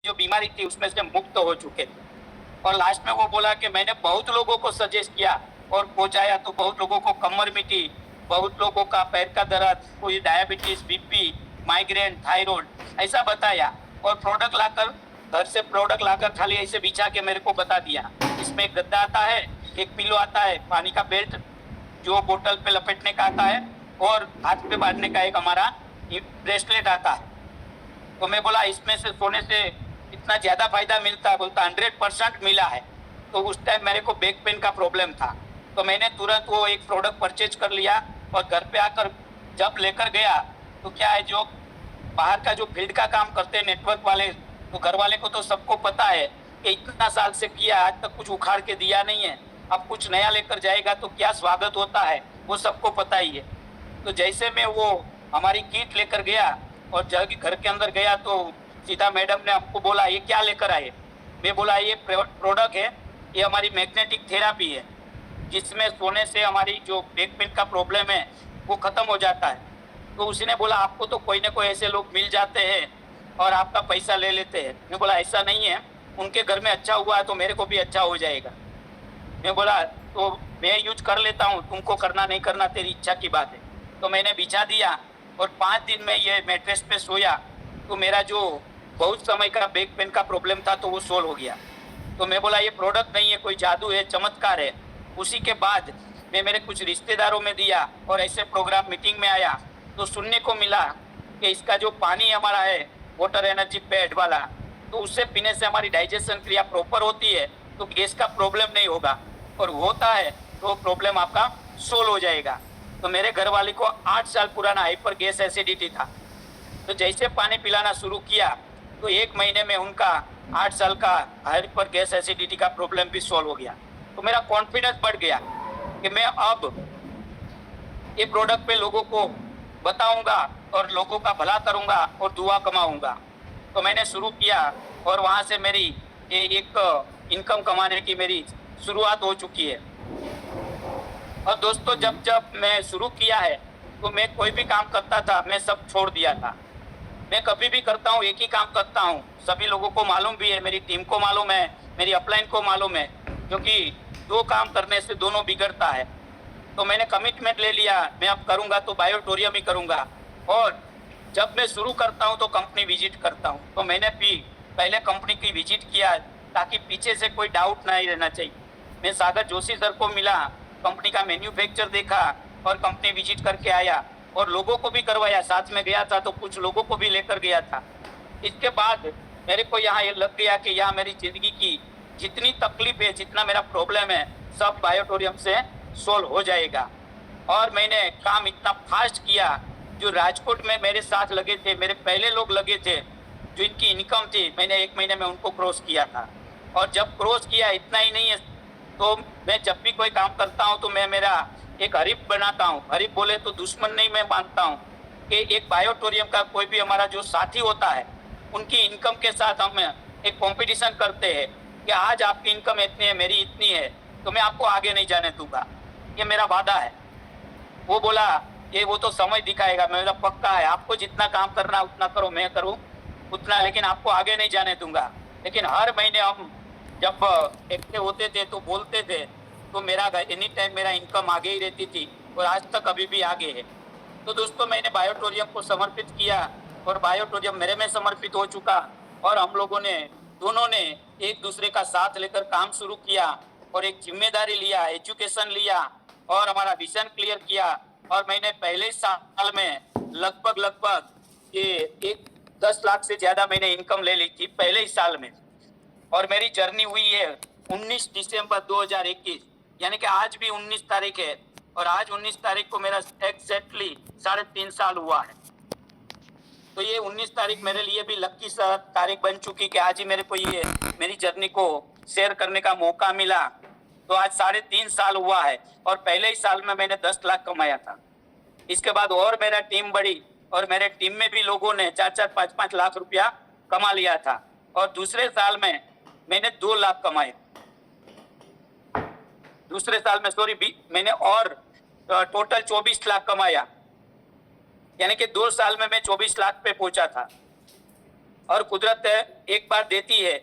जो बीमारी थी उसमें से मुक्त हो चुके थे। और लास्ट में वो बोला कि मैंने बहुत लोगों को सजेस्ट किया और पहुंचाया, तो बहुत लोगों को कमर मिटी, बहुत लोगों का पैर का दर्द, कोई डायबिटीज, बीपी, माइग्रेन, थायराइड, ऐसा बताया। और प्रोडक्ट लाकर, घर से प्रोडक्ट लाकर खाली ऐसे बिछा के मेरे को बता दिया, इसमें एक गद्दा आता है, एक पिलो आता है, पानी का बेल्ट जो बोतल पे लपेटने का आता है, और हाथ पे बांधने का एक हमारा ब्रेसलेट आता है। तो मैं बोला इसमें से सोने से इतना ज्यादा फायदा मिलता है? बोलता 100% मिला है। तो उस टाइम मेरे को बैक पेन का प्रॉब्लम था, तो मैंने तुरंत वो एक प्रोडक्ट परचेज कर लिया। और घर पे आकर जब लेकर गया तो क्या है, जो बाहर का जो फील्ड का काम करते हैं नेटवर्क वाले, तो घर वाले को तो सबको पता है कि इतना साल से किया, आज तक कुछ उखाड़ के दिया नहीं है, अब कुछ नया लेकर जाएगा तो क्या स्वागत होता है, वो सबको पता ही है। तो जैसे मैं वो हमारी किट लेकर गया और जब घर के अंदर गया तो सीधा मैडम ने हमको बोला ये क्या लेकर आए? मैं बोला ये प्रोडक्ट है, ये हमारी मैग्नेटिक थेरापी है, जिसमें सोने से हमारी जो बैक पेन का प्रॉब्लम है वो खत्म हो जाता है। तो उसने बोला आपको तो कोई ना कोई ऐसे लोग मिल जाते हैं और आपका पैसा ले लेते हैं। मैं बोला ऐसा नहीं है, उनके घर में अच्छा हुआ है तो मेरे को भी अच्छा हो जाएगा। मैं बोला तो मैं यूज कर लेता हूँ, तुमको करना नहीं करना तेरी इच्छा की बात है। तो मैंने बिछा दिया और 5 दिन में ये मैट्रेस पे सोया, तो मेरा जो बहुत समय का बैक पेन का प्रॉब्लम था तो वो सोल्व हो गया। तो मैं बोला ये प्रोडक्ट नहीं है, कोई जादू है, चमत्कार है। उसी के बाद मैं मेरे कुछ रिश्तेदारों में दिया और ऐसे प्रोग्राम मीटिंग में आया तो सुनने को मिला कि इसका जो पानी हमारा है वाटर एनर्जी पैड वाला, तो उससे पीने से हमारी डाइजेशन क्रिया प्रॉपर होती है, तो गैस का प्रॉब्लम नहीं होगा, और होता है तो प्रॉब्लम आपका सोल्व हो जाएगा। तो मेरे घर वाले को 8 साल पुराना हाइपर गैस एसिडिटी था, तो जैसे पानी पिलाना शुरू किया तो 1 महीने में उनका 8 साल का हाइपर गैस एसिडिटी का प्रॉब्लम भी सॉल्व हो गया। तो मेरा कॉन्फिडेंस बढ़ गया कि मैं अब ये प्रोडक्ट पे लोगों को बताऊंगा और लोगों का भला करूंगा और दुआ कमाऊंगा। तो मैंने शुरू किया और वहाँ से मेरी एक इनकम कमाने की मेरी शुरुआत हो चुकी है। और दोस्तों जब जब मैं शुरू किया है तो मैं कोई भी काम करता था, मैं सब छोड़ दिया था। मैं कभी भी करता हूँ एक ही काम करता हूँ, सभी लोगों को मालूम भी है, मेरी टीम को मालूम है, मेरी अपलाइन को मालूम है, क्योंकि 2 काम करने से दोनों बिगड़ता है। तो मैंने कमिटमेंट ले लिया, मैं अब करूँगा तो बायोटोरियम ही करूँगा। और जब मैं शुरू करता हूँ तो कंपनी विजिट करता हूँ, तो मैंने भी पहले कंपनी की विजिट किया ताकि पीछे से कोई डाउट नहीं रहना चाहिए। मैं सागर जोशी सर को मिला, कंपनी का मैन्युफैक्चर देखा और कंपनी विजिट करके आया और लोगों को भी करवाया, साथ में गया था तो कुछ लोगों को भी लेकर गया था। इसके बाद मेरे को यहाँ ये लग गया कि यहाँ मेरी ज़िंदगी की जितनी तकलीफ है, जितना मेरा प्रॉब्लम है, सब बायोटोरियम से सोल्व हो जाएगा। और मैंने काम इतना फास्ट किया, जो राजकोट में मेरे साथ लगे थे, मेरे पहले लोग लगे थे जो इनकी इनकम थी, मैंने 1 महीने में उनको क्रॉस किया था। और जब क्रॉस किया, इतना ही नहीं है, तो मैं जब भी कोई काम करता हूँ तो मैं मेरा एक हरीफ बनाता हूँ। हरीफ बोले तो दुश्मन नहीं मैं मानता हूँ कि एक बायोटोरियम का कोई भी हमारा जो साथी होता है, उनकी इनकम के साथ हम एक कंपटीशन करते हैं कि आज आपकी इनकम इतनी है, मेरी इतनी है, तो मैं आपको आगे नहीं जाने दूंगा, ये मेरा वादा है। वो बोला ये वो तो समय दिखाएगा। मेरा पक्का है, आपको जितना काम करना उतना करो, मैं करूँ उतना, लेकिन आपको आगे नहीं जाने दूंगा। लेकिन हर महीने हम जब इकट्ठे होते थे तो बोलते थे, तो मेरा एनी टाइम मेरा इनकम आगे ही रहती थी और आज तक अभी भी आगे है। तो दोस्तों मैंने बायोटोरियम को समर्पित किया और बायोटोरियम मेरे में समर्पित हो चुका, और हम लोगों ने दोनों ने एक दूसरे का साथ लेकर काम शुरू किया और एक जिम्मेदारी लिया, एजुकेशन लिया और हमारा विजन क्लियर किया। और मैंने पहले साल में लगभग ये 10 लाख से ज्यादा मैंने इनकम ले ली थी पहले ही साल में। और मेरी जर्नी हुई है 19 दिसंबर 2021, यानी कि आज भी 19 तारीख है, और आज 19 तारीख को मेरा एग्जैक्टली 3.5 साल हुआ है। तो ये 19 तारीख मेरे लिए भी लक्की तारीख बन चुकी कि आज ही मेरे को ये मेरी जर्नी को शेयर करने का मौका मिला। तो आज 3.5 साल हुआ है और पहले ही साल में मैंने 10 लाख कमाया था। इसके बाद और मेरा टीम बढ़ी और मेरे टीम में भी लोगों ने 4-4, 5-5 लाख रुपया कमा लिया था, और दूसरे साल में मैंने 2 लाख कमाए। दूसरे साल में मैंने और टोटल 24 लाख कमाया, यानी कि 2 साल में मैं 24 लाख पे पहुंचा था। और कुदरत एक बार देती है,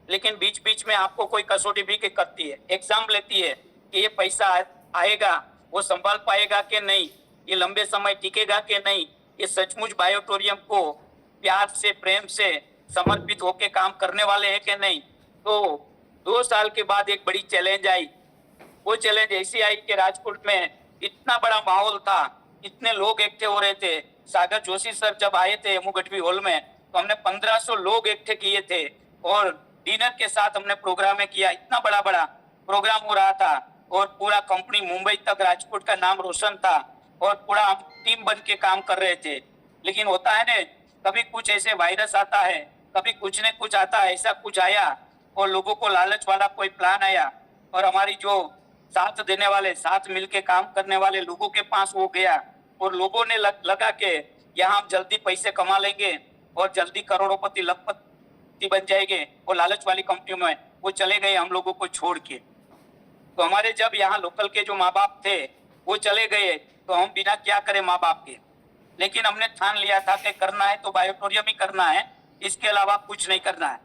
लेकिन बीच बीच में आपको कोई कसौटी भी करती है, एग्जाम लेती है कि ये पैसा आएगा, वो संभाल पाएगा कि नहीं, ये लंबे समय टिकेगा कि नहीं, ये सचमुच बायोटोरियम को प्यार से प्रेम से समर्पित होके काम करने वाले हैं कि नहीं। तो 2 साल के बाद एक बड़ी चैलेंज आई। वो चैलेंज ऐसी आई कि राजकोट में इतना बड़ा माहौल था, इतने लोग इकट्ठे हो रहे थे। सागर जोशी सर जब आए थे एमू गढ़वी हॉल में, तो हमने 1500 लोग इकट्ठे किए थे और डिनर के साथ हमने प्रोग्राम किया। इतना बड़ा बड़ा प्रोग्राम हो रहा था और पूरा कंपनी मुंबई तक राजकोट का नाम रोशन था और पूरा हम टीम बन के काम कर रहे थे। लेकिन होता है ना, कभी कुछ ऐसे वायरस आता है, कभी कुछ न कुछ आता है, ऐसा कुछ आया और लोगों को लालच वाला कोई प्लान आया और हमारी जो साथ देने वाले, साथ मिलके काम करने वाले लोगों के पास वो गया और लोगों ने लगा के यहाँ हम जल्दी पैसे कमा लेंगे और जल्दी करोड़ोंपति लखपति बन जाएंगे और लालच वाली कंपनियों में वो चले गए हम लोगों को छोड़ के। तो हमारे जब यहाँ लोकल के जो माँ बाप थे वो चले गए, तो हम बिना क्या करें माँ बाप के। लेकिन हमने ठान लिया था कि करना है तो बायोटोरियम ही करना है, इसके अलावा कुछ नहीं करना है।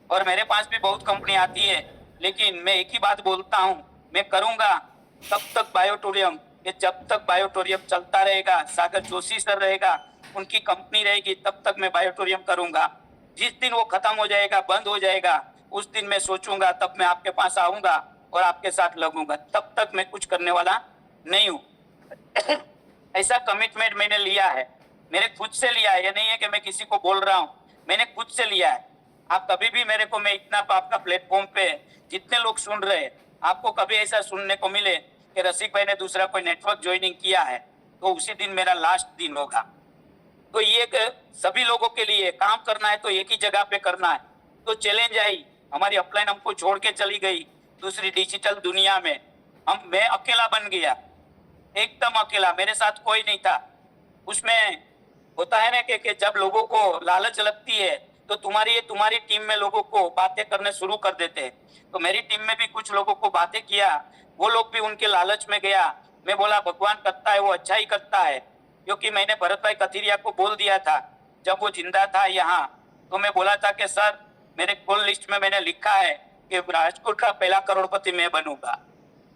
और मेरे पास भी बहुत कंपनी आती है, लेकिन मैं एक ही बात बोलता हूँ, मैं करूंगा तब तक बायोटोरियम, ये जब तक बायोटोरियम चलता रहेगा, सागर जोशी सर रहेगा, उनकी कंपनी रहेगी, तब तक मैं बायोटोरियम करूंगा। जिस दिन वो खत्म हो जाएगा, बंद हो जाएगा, उस दिन मैं सोचूंगा, तब मैं आपके पास आऊंगा और आपके साथ लगूंगा। तब तक मैं कुछ करने वाला नहीं हूँ। ऐसा कमिटमेंट मैंने लिया है, मेरे खुद से लिया है। ये नहीं है कि मैं किसी को बोल रहा हूँ, मैंने खुद से लिया है। आप कभी भी मेरे को, मैं इतना आपका प्लेटफॉर्म पे जितने लोग सुन रहे हैं, आपको कभी ऐसा सुनने को मिले कि रसिक भाई ने दूसरा कोई नेटवर्क ज्वाइनिंग किया है, तो उसी दिन मेरा लास्ट दिन होगा। तो ये सभी लोगों के लिए काम करना है तो एक ही जगह पे करना है। तो चैलेंज आई, हमारी अपलाइन हमको छोड़ के चली गई दूसरी डिजिटल दुनिया में। मैं अकेला बन गया, एकदम अकेला, मेरे साथ कोई नहीं था। उसमें होता है ना कि जब लोगों को लालच लगती है तो तुम्हारी टीम में लोगों को बातें करने शुरू कर देते हैं। तो मेरी टीम में भी कुछ लोगों को बातें किया, वो लोग भी उनके लालच में गया। मैं बोला भगवान करता है वो अच्छा ही करता है, क्योंकि मैंने भरत भाई कथिरिया को बोल दिया था जब वो जिंदा था यहाँ, तो मैं बोला था कि सर मेरे कॉल लिस्ट में मैंने लिखा है कि राजकोट का पहला करोड़पति मैं बनूंगा।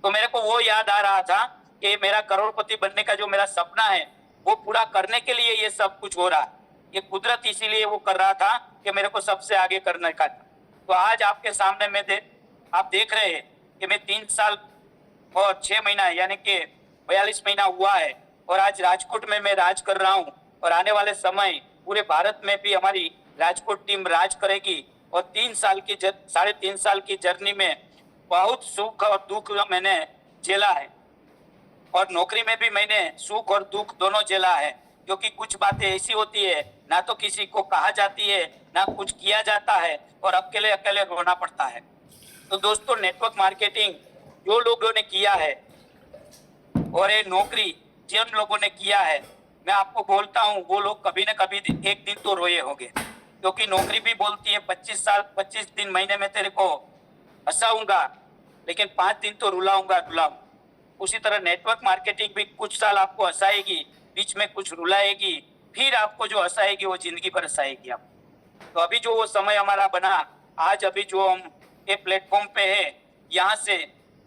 तो मेरे को वो याद आ रहा था कि मेरा करोड़पति बनने का जो मेरा सपना है वो पूरा करने के लिए ये सब कुछ हो रहा, ये कुदरत इसीलिए वो कर रहा था कि मेरे को सबसे आगे करने का। तो आज आपके सामने आप देख रहे हैं कि मैं 3 साल और 6 महीना यानी कि 42 महीना हुआ है और आज राजकोट में मैं राज कर रहा हूँ। और आने वाले समय पूरे भारत में भी हमारी राजकोट टीम राज करेगी। और 3.5 साल की जर्नी में बहुत सुख और दुख मैंने झेला है, और नौकरी में भी मैंने सुख और दुख दोनों झेला है। क्योंकि कुछ बातें ऐसी होती है, ना तो किसी को कहा जाती है, ना कुछ किया जाता है, और अकेले अकेले रोना पड़ता है। तो दोस्तों, नेटवर्क मार्केटिंग जो लोगों ने किया है और ये नौकरी जिन लोगों ने किया है, मैं आपको बोलता हूँ वो लोग कभी न कभी एक दिन तो रोए होंगे। क्योंकि नौकरी भी बोलती है 25 दिन महीने में तेरे को हंसाऊंगा, लेकिन 5 दिन तो रुलाऊंगा। उसी तरह नेटवर्क मार्केटिंग भी कुछ साल आपको हंसाएगी, बीच में कुछ रुलाएगी, फिर आपको जो हंसाएगी वो जिंदगी भर हंसाएगी आप। तो अभी जो वो समय हमारा बना, आज अभी जो हम एक प्लेटफॉर्म पे है, यहाँ से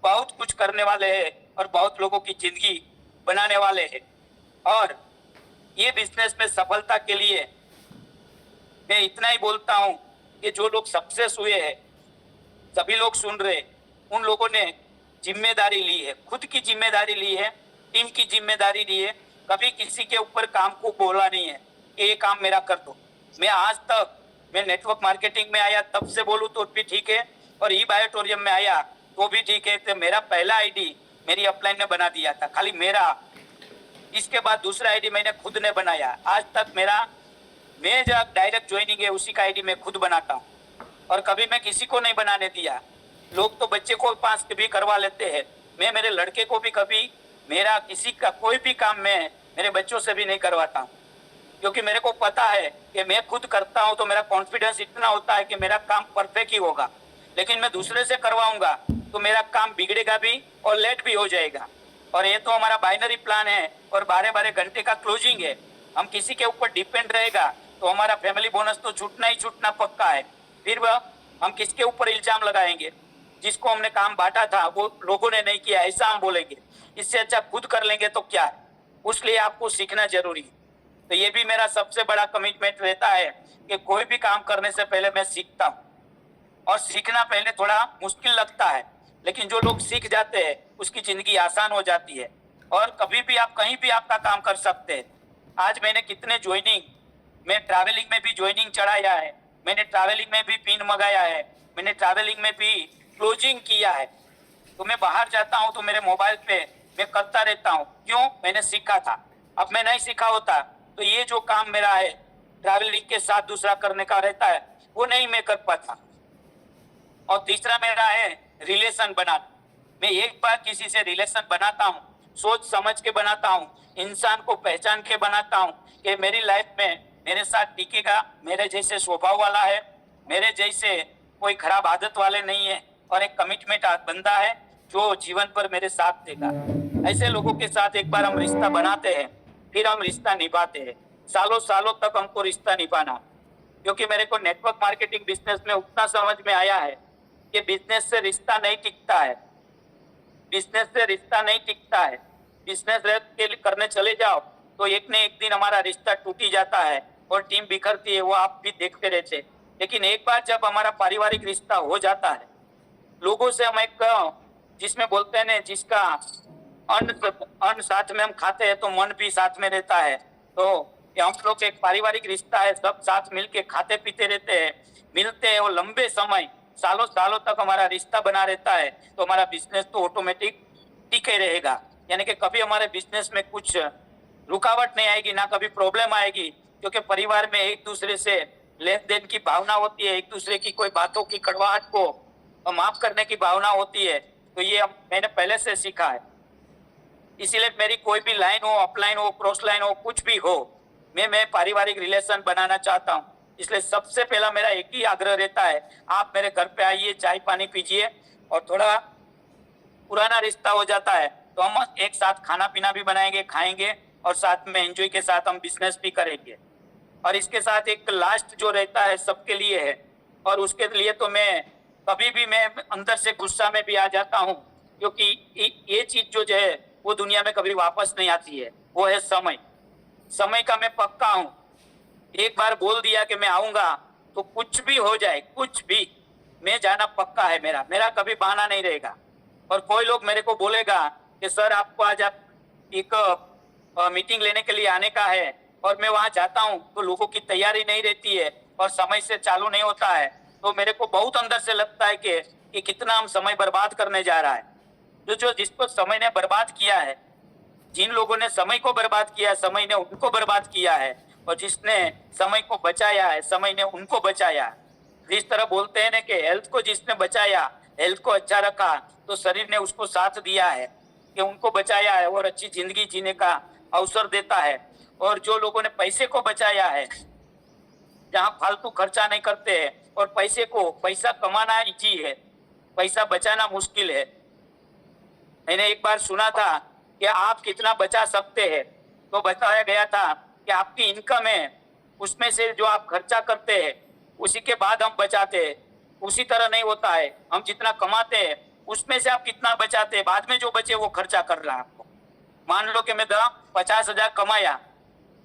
बहुत कुछ करने वाले हैं और बहुत लोगों की जिंदगी बनाने वाले हैं। और ये बिजनेस में सफलता के लिए मैं इतना ही बोलता हूँ कि जो लोग सक्सेस हुए हैं, सभी लोग सुन रहे, उन लोगों ने जिम्मेदारी ली है, खुद की जिम्मेदारी ली है, टीम की जिम्मेदारी ली है। कभी किसी के ऊपर काम को बोला नहीं है कि ये काम मेरा कर दो। मैं आज तक, मैं नेटवर्क मार्केटिंग में आया तब से बोलूँ तो भी ठीक है, और ई बायोटोरियम में आया तो भी ठीक है। तो मेरा पहला आईडी मेरी अपलाइन ने बना दिया था, खाली मेरा। इसके बाद दूसरा आईडी मैंने खुद ने बनाया। आज तक मैं जब डायरेक्ट ज्वाइनिंग है उसी का आईडी मैं खुद बनाता हूँ, और कभी मैं किसी को नहीं बनाने दिया। लोग तो बच्चे को पास भी करवा लेते हैं, मैं मेरे लड़के को भी कभी मेरा किसी का कोई भी काम मैं मेरे बच्चों से भी नहीं करवाता हूँ। क्योंकि मेरे को पता है कि मैं खुद करता हूँ तो मेरा कॉन्फिडेंस इतना होता है कि मेरा काम परफेक्ट ही होगा। लेकिन मैं दूसरे से करवाऊंगा तो मेरा काम बिगड़ेगा भी और लेट भी हो जाएगा। और ये तो हमारा बाइनरी प्लान है और 12-12 घंटे का क्लोजिंग है। हम किसी के ऊपर डिपेंड रहेगा तो हमारा फैमिली बोनस तो छूटना ही छूटना पक्का है। फिर वह हम किसके ऊपर इल्जाम लगाएंगे? जिसको हमने काम बांटा था वो लोगों ने नहीं किया, ऐसा हम बोलेंगे। इससे अच्छा खुद कर लेंगे तो क्या है। उसलिए आपको सीखना जरूरी है। तो ये भी मेरा सबसे बड़ा कमिटमेंट रहता है कि कोई भी काम करने से पहले मैं सीखता हूँ। और सीखना पहले थोड़ा मुश्किल लगता है, लेकिन जो लोग सीख जाते हैं उसकी जिंदगी आसान हो जाती है। और कभी भी आप कहीं भी आपका काम कर सकते हैं। आज मैंने कितने ज्वाइनिंग, मैं ट्रैवलिंग में भी ज्वाइनिंग चढ़ाया है, मैंने ट्रैवलिंग में भी पिन मंगाया है, मैंने ट्रैवलिंग में भी क्लोजिंग किया है। तो मैं बाहर जाता हूँ तो मेरे मोबाइल पे मैं करता रहता हूँ। क्यों? मैंने सीखा था। अब मैं नहीं सीखा होता तो ये जो काम मेरा है ट्रैवलिंग के साथ दूसरा करने का रहता है वो नहीं मैं कर पाता। और तीसरा मेरा है रिलेशन बनाना। मैं एक बार किसी से रिलेशन बनाता हूँ, सोच समझ के बनाता हूँ, इंसान को पहचान के बनाता हूँ कि मेरी लाइफ में मेरे साथ टिकेगा, मेरे जैसे स्वभाव वाला है, मेरे जैसे कोई खराब आदत वाले नहीं है, और एक कमिटमेंट बंदा है जो जीवन पर मेरे साथ देगा। ऐसे लोगों के साथ एक बार हम रिश्ता बनाते हैं, फिर हम रिश्ता निभाते हैं। सालों सालों तक हमको रिश्ता निभाना, क्योंकि मेरे को नेटवर्क मार्केटिंग बिजनेस में उतना समझ में आया है कि बिजनेस से रिश्ता नहीं टिकता है। बिजनेस से रिश्ता नहीं टिकता है। बिजनेस के करने चले जाओ तो एक न एक दिन हमारा रिश्ता टूट ही जाता है और टीम बिखरती है, वो आप भी देखते रहते। लेकिन एक बार जब हमारा पारिवारिक रिश्ता हो जाता है, लोगों से हम एक, जिसमें बोलते हैं ना, जिसका अन्न साथ में हम खाते हैं तो मन भी साथ में रहता है। तो ये हम लोग एक पारिवारिक रिश्ता है, सब साथ मिलके खाते पीते रहते हैं, मिलते हैं, और लंबे समय सालों सालों तक हमारा रिश्ता बना रहता है। तो हमारा बिजनेस तो ऑटोमेटिक टिके रहेगा। यानी कि कभी हमारे बिजनेस में कुछ रुकावट नहीं आएगी, ना कभी प्रॉब्लम आएगी, क्योंकि परिवार में एक दूसरे से लेन देन की भावना होती है, एक दूसरे की कोई बातों की कड़वाहट को माफ करने की भावना होती है। तो ये मैंने पहले से सीखा है। इसीलिए मेरी कोई भी लाइन हो, अपलाइन हो, क्रॉस लाइन हो, कुछ भी हो, मैं पारिवारिक रिलेशन बनाना चाहता हूँ। इसलिए सबसे पहला मेरा एक ही आग्रह रहता है, आप मेरे घर पे आइए, चाय पानी पीजिए, और थोड़ा पुराना रिश्ता हो जाता है तो हम एक साथ खाना पीना भी बनाएंगे, खाएंगे, और साथ में एंजॉय के साथ हम बिजनेस भी करेंगे। और इसके साथ एक लास्ट जो रहता है सबके लिए है, और उसके लिए तो मैं कभी भी, मैं अंदर से गुस्सा में भी आ जाता हूँ, क्योंकि ये चीज जो है वो दुनिया में कभी वापस नहीं आती है, वो है समय। समय का मैं पक्का हूँ। एक बार बोल दिया कि मैं आऊंगा तो कुछ भी हो जाए, कुछ भी, मैं जाना पक्का है। मेरा मेरा कभी बहाना नहीं रहेगा। और कोई लोग मेरे को बोलेगा कि सर आपको आज आप एक मीटिंग लेने के लिए आने का है, और मैं वहां जाता हूं तो लोगों की तैयारी नहीं रहती है और समय से चालू नहीं होता है, तो मेरे को बहुत अंदर से लगता है कि कितना हम समय बर्बाद करने जा रहा है। जो जिस पर समय ने बर्बाद किया है, जिन लोगों ने समय को बर्बाद किया है, समय ने उनको बर्बाद किया है, और जिसने समय को बचाया है, समय ने उनको बचाया है। जिस तरह बोलते हैं ना कि हेल्थ को जिसने बचाया, हेल्थ को अच्छा रखा, तो शरीर ने उसको साथ दिया है कि उनको बचाया है और अच्छी जिंदगी जीने का अवसर देता है। और जो लोगों ने पैसे को बचाया है, जहाँ फालतू खर्चा नहीं करते हैं, और पैसा कमाना इजी है, पैसा बचाना मुश्किल है। मैंने एक बार सुना था कि आप कितना बचा सकते हैं, तो बताया गया था कि आपकी इनकम है, उसमें से जो आप खर्चा करते हैं उसी के बाद हम बचाते हैं। उसी तरह नहीं होता है, हम जितना कमाते हैं उसमें से आप कितना बचाते हैं, बाद में जो बचे वो खर्चा कर रहा है आपको। मान लो कि मैं 50,000 कमाया,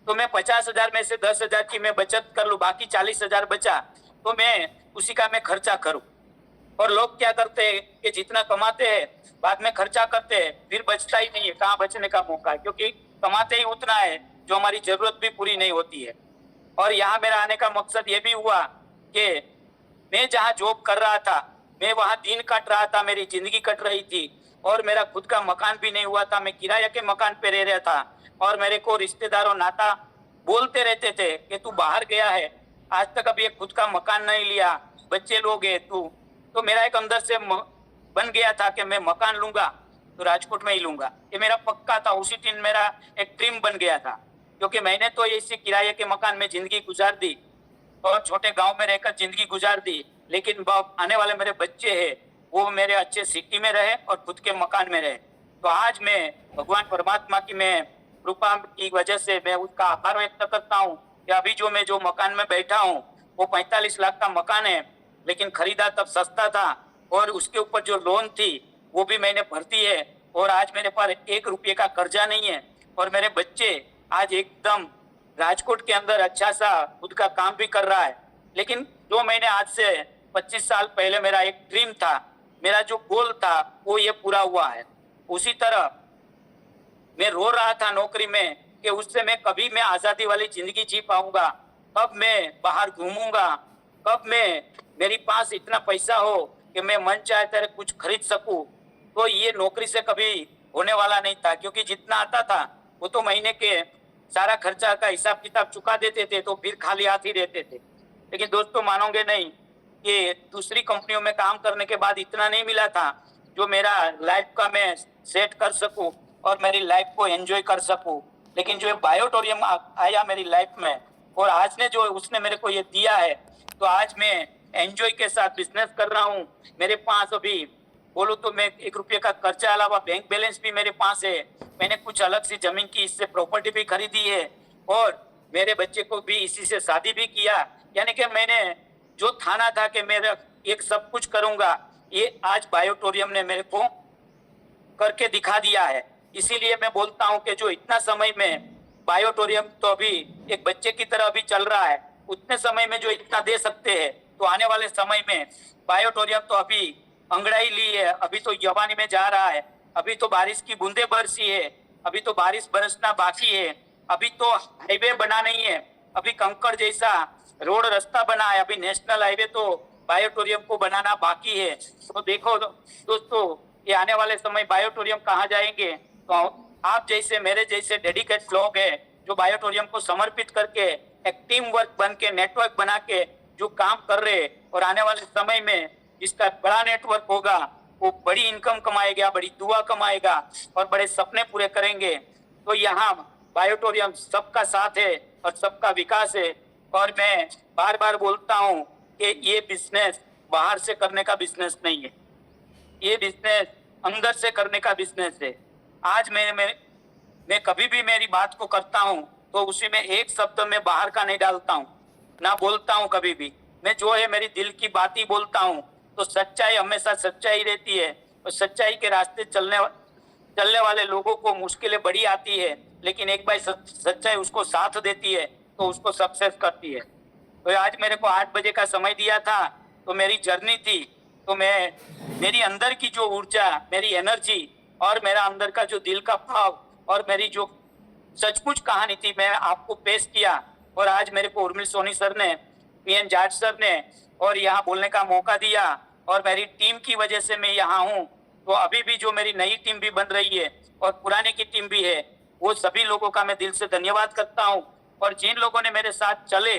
तो मैं 50,000 में से 10,000 की मैं बचत कर लूँ, बाकी 40,000 बचा तो मैं उसी का मैं खर्चा करूँ। और लोग क्या करते हैं कि जितना कमाते हैं बाद में खर्चा करते हैं, फिर बचता ही नहीं है। कहाँ बचने का मौका है, क्योंकि कमाते ही उतना है जो हमारी जरूरत भी पूरी नहीं होती है। और यहाँ मेरा आने का मकसद ये भी हुआ कि मैं जहाँ जॉब कर रहा था, मैं वहाँ दिन कट रहा था, मेरी जिंदगी कट रही थी, और मेरा खुद का मकान भी नहीं हुआ था। मैं किराए के मकान पे रह रहा था, और मेरे को रिश्तेदारों नाता बोलते रहते थे कि तू बाहर गया है, आज तक अभी एक खुद का मकान नहीं लिया, बच्चे लोग है तू। तो मेरा एक अंदर से बन गया था कि मैं मकान लूंगा तो राजकोट में ही लूंगा, ये मेरा पक्का था। उसी दिन मेरा एक ड्रीम बन गया था, क्योंकि मैंने तो इसी किराए के मकान में जिंदगी गुजार दी और छोटे गांव में रहकर जिंदगी गुजार दी। लेकिन आने वाले मेरे बच्चे हैं वो मेरे अच्छे सिटी में रहे और खुद के मकान में रहे। तो आज मैं भगवान परमात्मा की मैं कृपा की वजह से मैं उसका आभार व्यक्त करता हूँ कि अभी जो मकान में बैठा हूँ वो 45 लाख का मकान है, लेकिन खरीदा तब सस्ता था और उसके ऊपर जो लोन थी वो भी मैंने भर दी है और आज मेरे पास 1 रुपये का कर्जा नहीं है और मेरे बच्चे आज एकदम राजकोट के अंदर अच्छा सा खुद का काम भी कर रहा है। लेकिन जो मैंने आज से 25 साल पहले मेरा एक ड्रीम था, मेरा जो गोल था वो ये पूरा हुआ है। उसी तरह मैं रो रहा था नौकरी में कि उससे मैं कभी मैं आजादी वाली जिंदगी जी पाऊंगा, कब मैं बाहर घूमूंगा, कब मैं मेरे पास इतना पैसा हो कि मैं मन चाहे तरह कुछ खरीद सकूं। तो ये नौकरी से कभी होने वाला नहीं था, क्योंकि जितना आता था वो तो महीने के सारा खर्चा का हिसाब किताब चुका देते थे, तो फिर खाली हाथ ही रहते थे। लेकिन दोस्तों मानोगे नहीं कि दूसरी कंपनियों में काम करने के बाद इतना नहीं मिला था जो मेरा लाइफ का मैं सेट कर सकूं और मेरी लाइफ को एंजॉय कर सकूं। लेकिन जो बायोटोरियम आया मेरी लाइफ में और आज ने जो उसने मेरे को ये दिया है, तो आज मैं एंजॉय के साथ बिजनेस कर रहा हूँ। मेरे पास अभी बोलूँ तो मैं 1 रुपये का कर्जा अलावा बैंक बैलेंस भी मेरे पास है। मैंने कुछ अलग सी जमीन की इससे प्रॉपर्टी भी खरीदी है और मेरे बच्चे को भी इसी से शादी भी किया। यानी कि मैंने जो ठाना था कि मेरा एक सब कुछ करूंगा, ये आज बायोटोरियम ने मेरे को करके दिखा दिया है। इसीलिए मैं बोलता हूं कि जो इतना समय में बायोटोरियम तो अभी एक बच्चे की तरह अभी चल रहा है, उतने समय में जो इतना दे सकते हैं, तो आने वाले समय में बायोटोरियम तो अभी अंगड़ाई ली है, अभी तो जवानी में जा रहा है। अभी तो बारिश की बूंदे बरसी है, अभी तो बारिश बरसना बाकी है, अभी तो हाईवे बना नहीं है, अभी कंकड़ जैसा रोड रास्ता बना है, अभी नेशनल हाईवे तो बायोटोरियम को बनाना बाकी है। तो देखो दोस्तों, ये आने वाले समय बायोटोरियम कहाँ जाएंगे, तो आप जैसे मेरे जैसे डेडिकेट लोग हैं जो बायोटोरियम को समर्पित करके एक टीम वर्क बन के नेटवर्क बना के जो काम कर रहे हैं, और आने वाले समय में जिसका बड़ा नेटवर्क होगा वो बड़ी इनकम कमाएगा, बड़ी दुआ कमाएगा और बड़े सपने पूरे करेंगे। तो यहाँ बायोटोरियम सबका साथ है और सबका विकास है। और मैं बार बार बोलता हूँ कि ये बिजनेस बाहर से करने का बिजनेस नहीं है, ये बिजनेस अंदर से करने का बिजनेस है। आज मैं कभी भी मेरी बात को करता हूँ तो उसी में एक शब्द में बाहर का नहीं डालता हूँ, ना बोलता हूँ कभी भी। मैं जो है मेरी दिल की बात ही बोलता हूँ। तो सच्चाई हमेशा सच्चाई रहती है और सच्चाई के रास्ते चलने वाले लोगों को मुश्किलें बड़ी आती है, लेकिन एक बार सच्चाई उसको साथ देती है तो उसको सक्सेस करती है। तो आज मेरे को 8 बजे का समय दिया था, तो मेरी जर्नी थी, तो मेरी अंदर की जो ऊर्जा, मेरी एनर्जी और मेरा अंदर का जो दिल का भाव और मेरी जो सचमुच कहानी थी मैं आपको पेश किया। और आज मेरे को उर्मिल सोनी सर ने, पीएन जाट सर ने और यहाँ बोलने का मौका दिया और मेरी टीम की वजह से मैं यहाँ हूँ। तो अभी भी जो मेरी नई टीम भी बन रही है और पुराने की टीम भी है, वो सभी लोगों का मैं दिल से धन्यवाद करता हूँ। और जिन लोगों ने मेरे साथ चले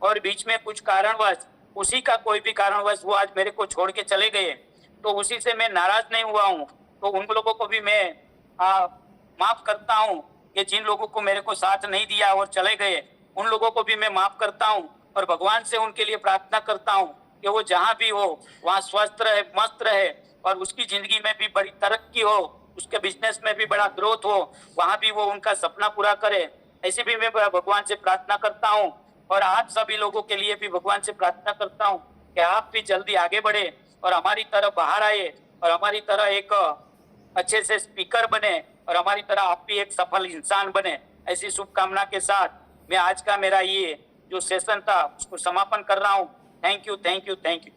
और बीच में कुछ कारणवश, उसी का कोई भी कारणवश वो आज मेरे को छोड़ के चले गए, तो उसी से मैं नाराज नहीं हुआ हूँ। तो उन लोगों को भी मैं माफ करता हूँ कि जिन लोगों को मेरे को साथ नहीं दिया और चले गए, उन लोगों को भी मैं माफ करता हूँ और भगवान से उनके लिए प्रार्थना करता हूँ कि वो जहाँ भी हो वहाँ स्वस्थ रहे, मस्त रहे और उसकी जिंदगी में भी बड़ी तरक्की हो, उसके बिजनेस में भी बड़ा ग्रोथ हो, वहाँ भी वो उनका सपना पूरा करे। ऐसे भी मैं भगवान से प्रार्थना करता हूँ और आप सभी लोगों के लिए भी भगवान से प्रार्थना करता हूँ कि आप भी जल्दी आगे बढ़े और हमारी तरह बाहर आए और हमारी तरह एक अच्छे से स्पीकर बने और हमारी तरह आप भी एक सफल इंसान बने। ऐसी शुभकामना के साथ मैं आज का मेरा ये जो सेशन था उसको समापन कर रहा हूँ। Thank you, thank you, thank you,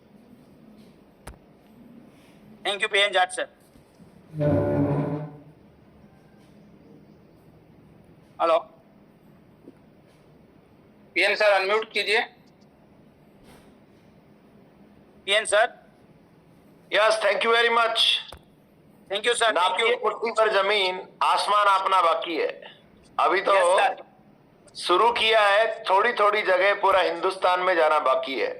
thank you PN Jat sir. Hello PN sir, unmute कीजिए। PN sir. Yes, thank you very much. Thank you sir, thank you. मुट्ठी पर जमीन, आसमान अपना बाकी है। अभी तो शुरू किया है, थोड़ी थोड़ी जगह पूरा हिंदुस्तान में जाना बाकी है।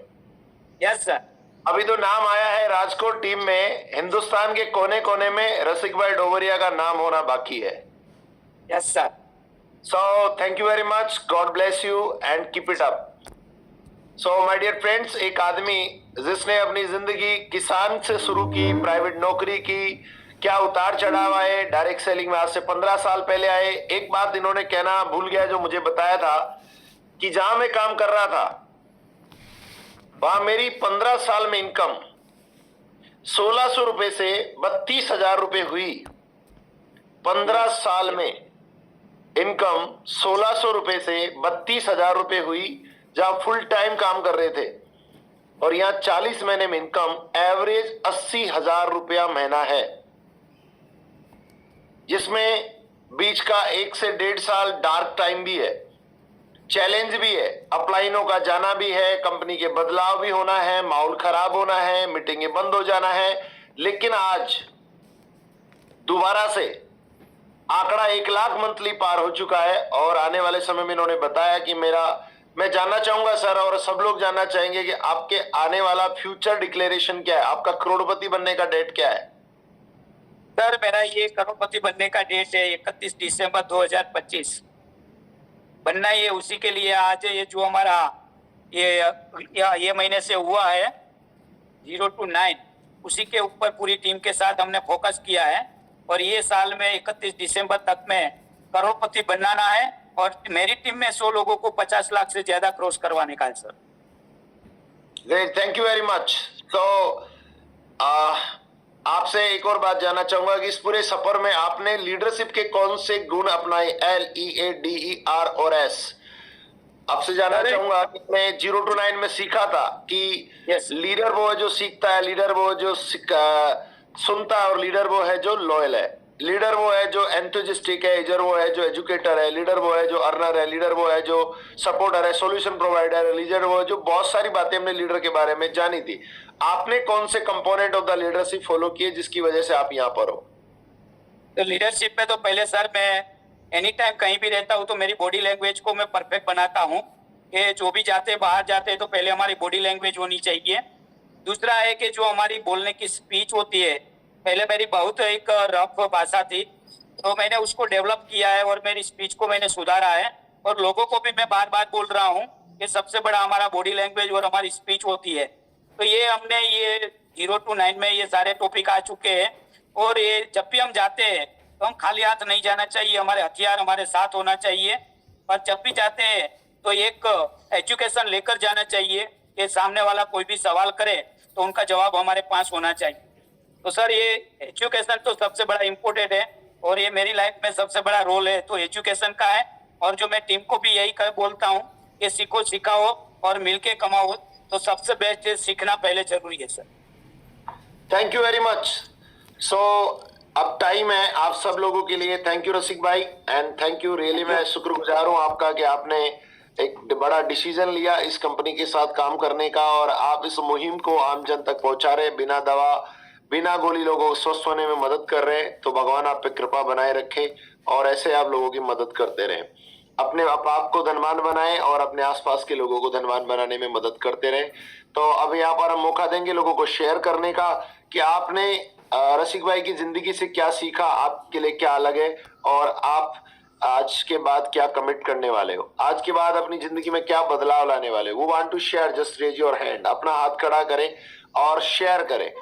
Yes sir. अभी तो नाम आया है राजकोट टीम में, हिंदुस्तान के कोने कोने में रसिक भाई डोबरिया का नाम होना बाकी है। Yes sir. So thank you very much. God bless you and keep it up. So my dear friends, एक आदमी जिसने अपनी जिंदगी किसान से शुरू की, प्राइवेट नौकरी की, क्या उतार चढ़ाव आए, डायरेक्ट सेलिंग में आज से 15 साल पहले आए। एक बात इन्होंने कहना भूल गया जो मुझे बताया था कि जहां मैं काम कर रहा था वहां मेरी 15 साल में इनकम 1600 रुपए से 32,000 रुपए हुई। 15 साल में इनकम 1600 रुपए से 32,000 रुपए हुई, जहां फुल टाइम काम कर रहे थे। और यहां 40 महीने में इनकम एवरेज 80,000 रुपया महीना है, जिसमें बीच का 1 से 1.5 साल डार्क टाइम भी है, चैलेंज भी है, अपलाइनों का जाना भी है, कंपनी के बदलाव भी होना है, माहौल खराब होना है, मीटिंगें बंद हो जाना है। लेकिन आज दोबारा से आंकड़ा 1 लाख मंथली पार हो चुका है। और आने वाले समय में इन्होंने बताया कि मैं जानना चाहूंगा सर, और सब लोग जानना चाहेंगे कि आपके आने वाला फ्यूचर डिक्लेरेशन क्या है, आपका करोड़पति बनने का डेट क्या है? सर मेरा ये करोड़पति बनने का डेट है 31 दिसंबर 2025 बनना। ये उसी के लिए आज ये जो हमारा ये महीने से हुआ है 0 to 9, उसी के ऊपर पूरी टीम के साथ हमने फोकस किया है। और ये साल में 31 दिसंबर तक में करोड़पति बनाना है और मेरी टीम में 100 लोगों को 50 लाख से ज्यादा क्रॉस करवाने का है sir. Great, thank you very much. तो आपसे एक और बात जानना चाहूंगा कि इस पूरे सफर में आपने लीडरशिप के कौन से गुण अपनाए, LEADER और S? आपसे जानना चाहूंगा कि मैं 0 to 9 में सीखा था कि लीडर वो है जो सीखता है, लीडर वो जो सुनता है, और लीडर वो है जो लॉयल है, लीडर वो है जो एंथुजिस्टिक है, लीडर वो है जो एजुकेटर है, लीडर वो है जो अर्नर है, लीडर वो है जो सपोर्टर है, सॉल्यूशन प्रोवाइडर है, लीडर वो है जो, बहुत सारी बातें हमने लीडर के बारे में जानी थी। आपने कौन से component of the leadership follow किए जिसकी वजह से आप यहाँ पर हो? तो लीडरशिप में तो पहले सर मैं एनी टाइम कहीं भी रहता हूँ तो मेरी बॉडी लैंग्वेज को मैं परफेक्ट बनाता हूँ कि जो भी जाते बाहर जाते हैं तो पहले हमारी बॉडी लैंग्वेज होनी चाहिए। दूसरा है कि जो हमारी बोलने की स्पीच होती है, पहले मेरी बहुत एक रफ भाषा थी तो मैंने उसको डेवलप किया है और मेरी स्पीच को मैंने सुधारा है। और लोगों को भी मैं बार बार बोल रहा हूँ कि सबसे बड़ा हमारा बॉडी लैंग्वेज और हमारी स्पीच होती है। तो ये हमने ये 0 to 9 में ये सारे टॉपिक आ चुके हैं। और ये जब भी हम जाते हैं तो हम खाली हाथ नहीं जाना चाहिए, हमारे हथियार हमारे साथ होना चाहिए। और जब भी जाते हैं तो एक एजुकेशन लेकर जाना चाहिए कि सामने वाला कोई भी सवाल करे तो उनका जवाब हमारे पास होना चाहिए। तो सर ये एजुकेशन तो सबसे बड़ा इम्पोर्टेंट है और ये मेरी लाइफ में सबसे बड़ा रोल है तो एजुकेशन का है। और जो मैं टीम को भी यही बोलता हूँ कि सीखो सिखाओ और मिलके कमाओ, तो सबसे बेस्ट है सीखना पहले जरूरी है sir. Thank you very much. So अब टाइम है आप सब लोगों के लिए। थैंक यू रसिक भाई, एंड थैंक यू रियली। मैं शुक्रगुजार हूँ आपका कि आपने एक बड़ा डिसीजन लिया इस कंपनी के साथ काम करने का, और आप इस मुहिम को आम जन तक पहुंचा रहे, बिना दवा बिना गोली लोगों को स्वस्थ होने में मदद कर रहे हैं। तो भगवान आप पे कृपा बनाए रखे और ऐसे आप लोगों की मदद करते रहें। अपने आप को धनवान बनाएं और अपने आसपास के लोगों को धनवान बनाने में मदद करते रहें। तो अब यहाँ पर हम मौका देंगे लोगों को शेयर करने का कि आपने रसिक भाई की जिंदगी से क्या सीखा, आपके लिए क्या अलग है, और आप आज के बाद क्या कमिट करने वाले हो, आज के बाद अपनी जिंदगी में क्या बदलाव लाने वाले हो। Who want to share, just raise your hand, अपना हाथ खड़ा करें और शेयर करें।